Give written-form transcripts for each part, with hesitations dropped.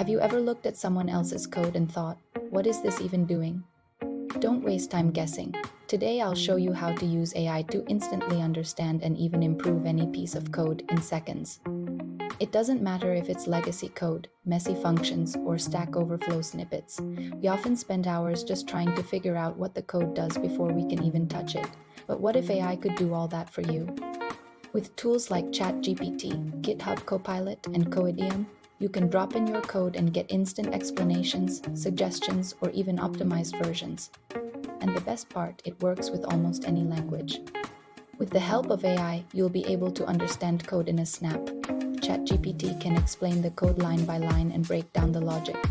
Have you ever looked at someone else's code and thought, what is this even doing? Don't waste time guessing. Today I'll show you how to use AI to instantly understand and even improve any piece of code in seconds. It doesn't matter if it's legacy code, messy functions, or Stack Overflow snippets. We often spend hours just trying to figure out what the code does before we can even touch it. But what if AI could do all that for you? With tools like ChatGPT, GitHub Copilot, and Codeium, you can drop in your code and get instant explanations, suggestions, or even optimized versions. And the best part, it works with almost any language. With the help of AI, you'll be able to understand code in a snap. ChatGPT can explain the code line by line and break down the logic.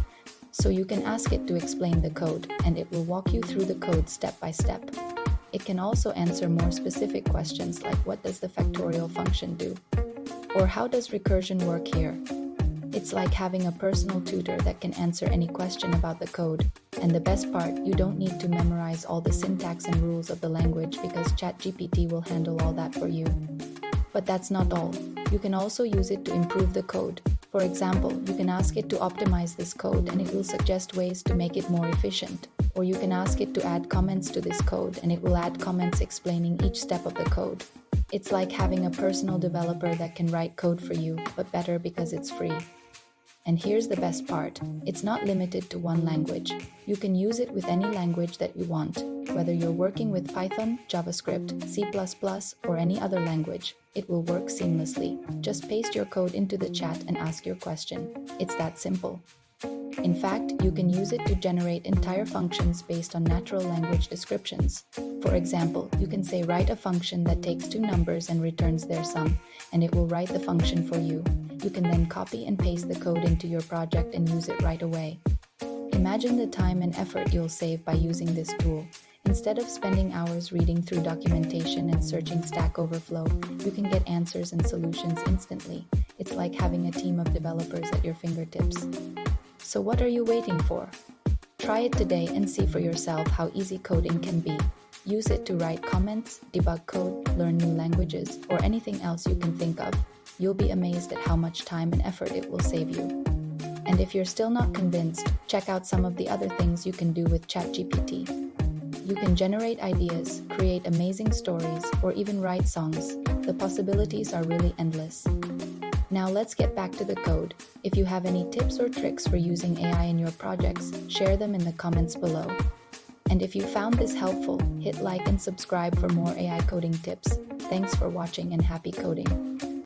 So you can ask it to explain the code, and it will walk you through the code step by step. It can also answer more specific questions like what does the factorial function do? Or how does recursion work here? It's like having a personal tutor that can answer any question about the code. And the best part, you don't need to memorize all the syntax and rules of the language because ChatGPT will handle all that for you. But that's not all. You can also use it to improve the code. For example, you can ask it to optimize this code and it will suggest ways to make it more efficient. Or you can ask it to add comments to this code and it will add comments explaining each step of the code. It's like having a personal developer that can write code for you, but better because it's free. And here's the best part, it's not limited to one language. You can use it with any language that you want. Whether you're working with Python, JavaScript, C++, or any other language, it will work seamlessly. Just paste your code into the chat and ask your question. It's that simple. In fact, you can use it to generate entire functions based on natural language descriptions. For example, you can say write a function that takes two numbers and returns their sum, and it will write the function for you. You can then copy and paste the code into your project and use it right away. Imagine the time and effort you'll save by using this tool. Instead of spending hours reading through documentation and searching Stack Overflow, you can get answers and solutions instantly. It's like having a team of developers at your fingertips. So what are you waiting for? Try it today and see for yourself how easy coding can be. Use it to write comments, debug code, learn new languages, or anything else you can think of. You'll be amazed at how much time and effort it will save you. And if you're still not convinced, check out some of the other things you can do with ChatGPT. You can generate ideas, create amazing stories, or even write songs. The possibilities are really endless. Now let's get back to the code. If you have any tips or tricks for using AI in your projects, share them in the comments below. And if you found this helpful, hit like and subscribe for more AI coding tips. Thanks for watching and happy coding.